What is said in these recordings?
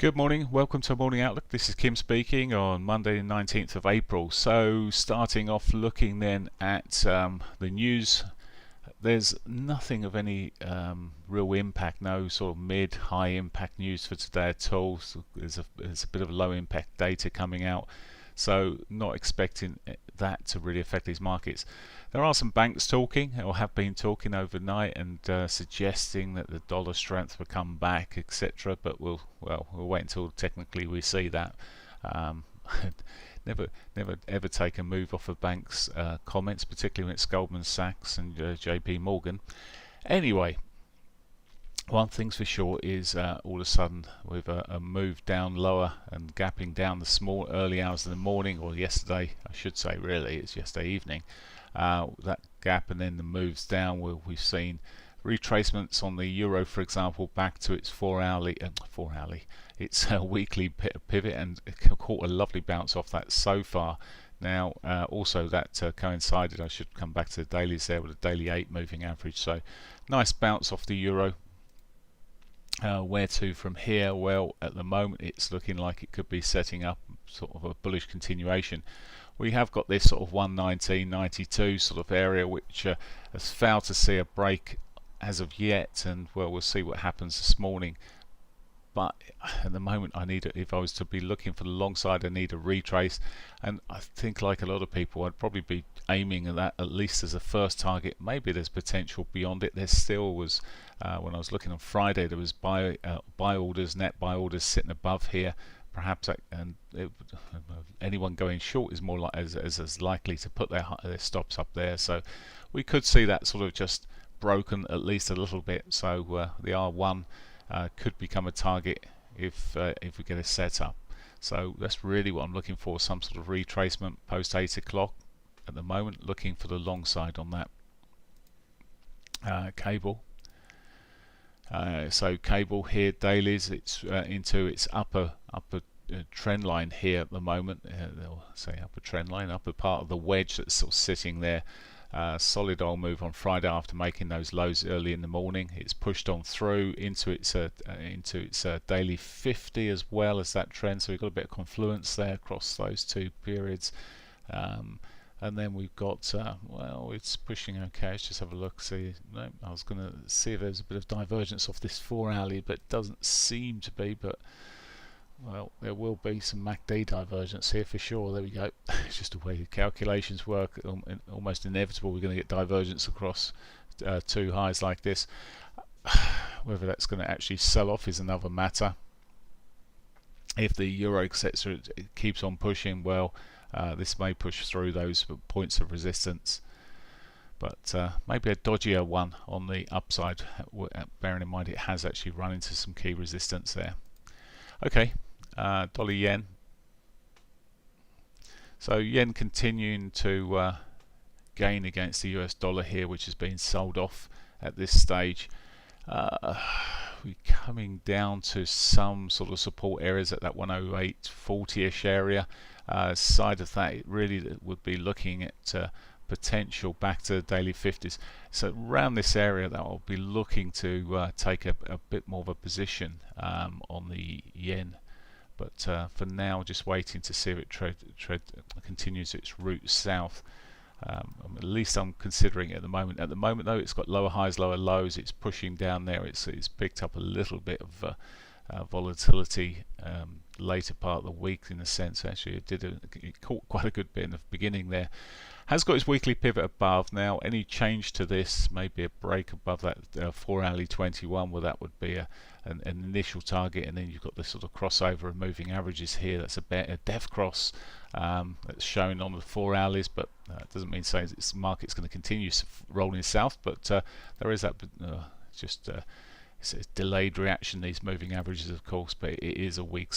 Good morning, welcome to Morning Outlook. This is Kim speaking on Monday the 19th of April. So starting off looking then at the news, there's nothing of any real impact, no sort of mid-high impact news for today at all. So there's a bit of low impact data coming out, so not expecting that to really affect these markets. There are some banks talking, or have been talking overnight, and suggesting that the dollar strength will come back, etc. But we'll wait until technically we see that. Never ever take a move off of banks' comments, particularly when it's Goldman Sachs and JP Morgan. Anyway, one thing's for sure is all of a sudden with a move down lower and gapping down the small early hours of the morning, or yesterday I should say, really it's yesterday evening, that gap and then the moves down where we've seen retracements on the euro, for example, back to its its weekly pivot, and it caught a lovely bounce off that so far. Now also that coincided, I should come back to the dailies there, with a daily 8 moving average, so nice bounce off the euro. Where to from here? Well, at the moment it's looking like it could be setting up sort of a bullish continuation. We have got this sort of 119.92 sort of area, which has failed to see a break as of yet, and well, we'll see what happens this morning. But at the moment, if I was to be looking for the long side, I need a retrace, and I think, like a lot of people, I'd probably be aiming at that at least as a first target. Maybe there's potential beyond it. There still was, when I was looking on Friday, there was buy orders, net buy orders sitting above here. Perhaps anyone going short is more like as likely to put their stops up there. So we could see that sort of just broken at least a little bit. So the R1 could become a target if we get a setup. So that's really what I'm looking for, some sort of retracement post 8 o'clock. At the moment, looking for the long side on that cable. So cable here, dailies, it's into its upper trend line here at the moment. They'll say upper trend line, upper part of the wedge that's sort of sitting there. Solid oil move on Friday after making those lows early in the morning. It's pushed on through into its daily 50 as well as that trend. So we've got a bit of confluence there across those two periods. And then we've got, well, it's pushing okay. Let's just have a look. See, no, I was going to see if there's a bit of divergence off this 4-hourly, but it doesn't seem to be. But well, there will be some MACD divergence here for sure. There we go. It's just the way the calculations work. Almost inevitable we're going to get divergence across two highs like this. Whether that's going to actually sell off is another matter. If the euro etc. keeps on pushing, well, this may push through those points of resistance. But maybe a dodgier one on the upside, bearing in mind it has actually run into some key resistance there. Okay. Dolly Yen. So yen continuing to gain against the US dollar here, which has been sold off at this stage. We're coming down to some sort of support areas at that 108.40ish area. Side of that, it really would be looking at potential back to the daily 50s. So around this area that I'll be looking to take a bit more of a position on the yen. But for now, just waiting to see if it continues its route south. At least I'm considering it at the moment. At the moment, though, it's got lower highs, lower lows. It's pushing down there. It's picked up a little bit of volatility later part of the week, in a sense. Actually, it caught quite a good bit in the beginning there. Has got its weekly pivot above. Now, any change to this, maybe a break above that 4-hourly 21, well, that would be an initial target, and then you've got this sort of crossover of moving averages here. That's a def cross that's shown on the 4-hourlies, but it doesn't mean saying the market's going to continue rolling south. But there is that it's a delayed reaction, these moving averages, of course, but it is a weak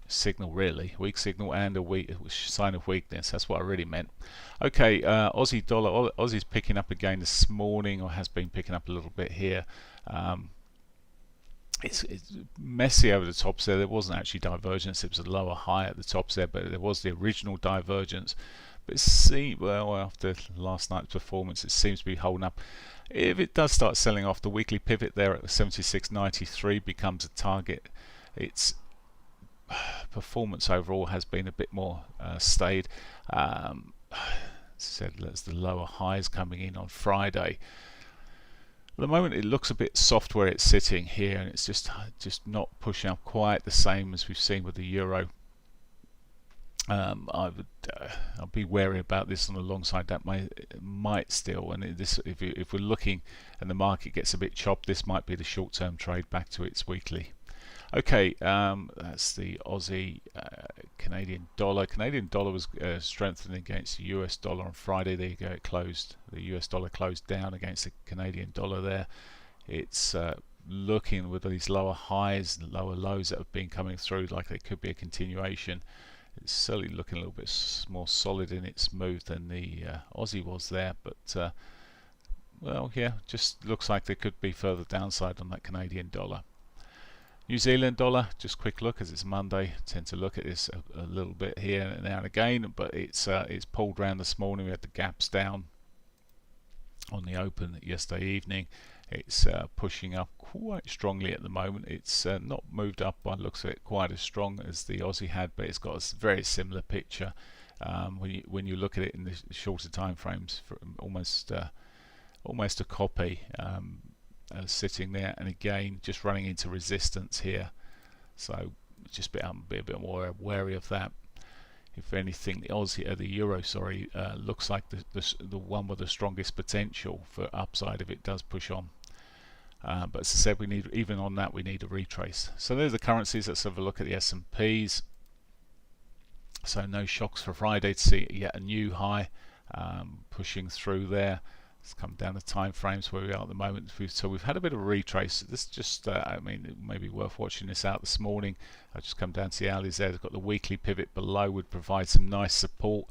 signal, really, weak signal, and a weak sign of weakness. That's what I really meant. Okay, Aussie dollar. Aussie's picking up again this morning, or has been picking up a little bit here. It's messy over the tops there. There wasn't actually divergence. It was a lower high at the tops there, but there was the original divergence. But well, after last night's performance, it seems to be holding up. If it does start selling off, the weekly pivot there at 76.93 becomes a target. Its performance overall has been a bit more stayed. Said that's the lower highs coming in on Friday. At the moment, it looks a bit soft where it's sitting here, and it's just not pushing up quite the same as we've seen with the euro. I'll be wary about this on the long side. That might still, and if we're looking and the market gets a bit chopped, this might be the short-term trade back to its weekly. Okay, that's the Aussie Canadian dollar. Canadian dollar was strengthening against the US dollar on Friday. There you go, it closed. The US dollar closed down against the Canadian dollar there. It's looking with these lower highs and lower lows that have been coming through like they could be a continuation. It's certainly looking a little bit more solid in its move than the Aussie was there, but well, yeah, just looks like there could be further downside on that Canadian dollar. New Zealand dollar, just quick look as it's Monday. I tend to look at this a little bit here now and again, but it's pulled around this morning. We had the gaps down on the open yesterday evening. It's pushing up quite strongly at the moment. It's not moved up by the looks of it quite as strong as the Aussie had, but it's got a very similar picture when you look at it in the shorter time frames, for almost a copy. Sitting there, and again just running into resistance here, so just be a bit more wary of that. If anything, the euro, looks like the one with the strongest potential for upside if it does push on. But as I said, even on that we need a retrace. So there's the currencies. Let's have a look at the S&Ps. So no shocks for Friday to see yet a new high pushing through there. Let's come down the time frames where we are at the moment. So we've had a bit of a retrace. This just, I mean, it may be worth watching this out this morning. I've just come down to the hourlies there. They've got the weekly pivot below, would provide some nice support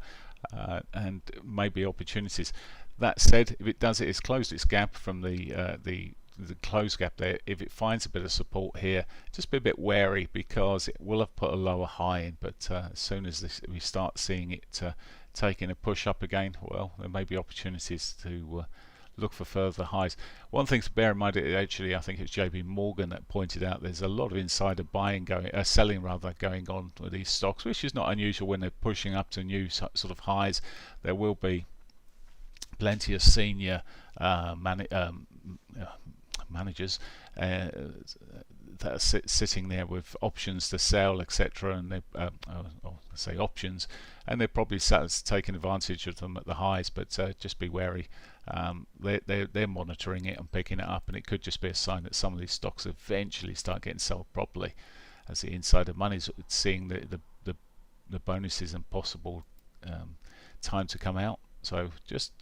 and maybe opportunities. That said, if it does it's closed its gap from the close gap there. If it finds a bit of support here, just be a bit wary because it will have put a lower high in. But as soon as we start seeing it taking a push up again, well, there may be opportunities to look for further highs. One thing to bear in mind, actually, I think it's JP Morgan that pointed out there's a lot of insider selling going on with these stocks, which is not unusual when they're pushing up to new sort of highs. There will be plenty of senior managers that are sitting there with options to sell, etc., and they say options, and they're probably taking advantage of them at the highs. But just be wary. They're monitoring it and picking it up, and it could just be a sign that some of these stocks eventually start getting sold properly, as the insider money's seeing the bonuses and possible time to come out. So just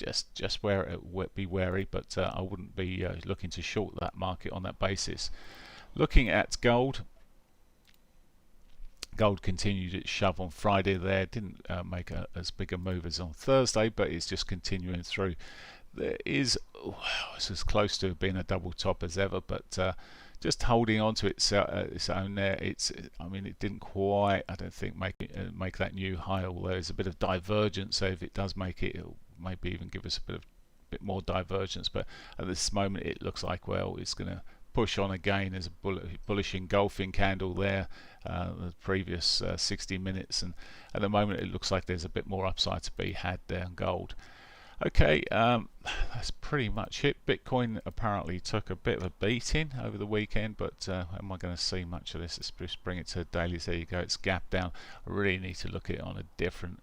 be wary, but I wouldn't be looking to short that market on that basis. Looking at gold. Gold continued its shove on Friday there. Didn't make as big a move as on Thursday, but it's just continuing through. There is, it's as close to being a double top as ever, but just holding on to its own there. I mean, it didn't quite, I don't think, make that new high, although there's a bit of divergence. So if it does make it, it'll maybe even give us a bit more divergence. But at this moment, it looks like, well, it's going to push on again. There's a bullish engulfing candle there, the previous 60 minutes, and at the moment it looks like there's a bit more upside to be had there in gold. Okay, that's pretty much it. Bitcoin apparently took a bit of a beating over the weekend, but am I going to see much of this? Let's just bring it to the dailies. There you go, it's gap down. I really need to look at it on a different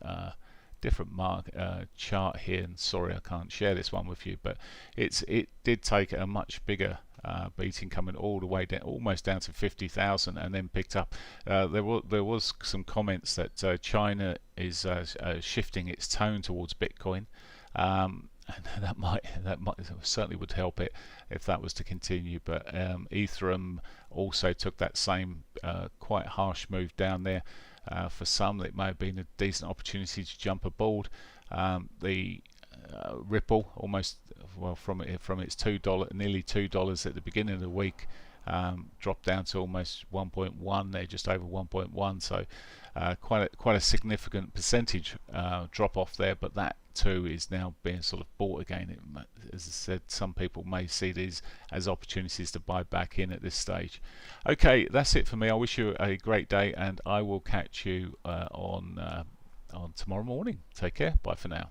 chart here, and sorry I can't share this one with you, but it did take a much bigger beating, coming all the way down, almost down to 50,000, and then picked up. There was some comments that China is shifting its tone towards Bitcoin, and that might certainly would help it if that was to continue. But Ethereum also took that same quite harsh move down there. For some, it may have been a decent opportunity to jump aboard. The Ripple almost, well, from its nearly $2 at the beginning of the week, dropped down to almost 1.1 there, just over 1.1. So quite a significant percentage drop off there, but that too is now being sort of bought again. As I said, some people may see these as opportunities to buy back in at this stage. Okay, that's it for me. I wish you a great day, and I will catch you on tomorrow morning. Take care. Bye for now.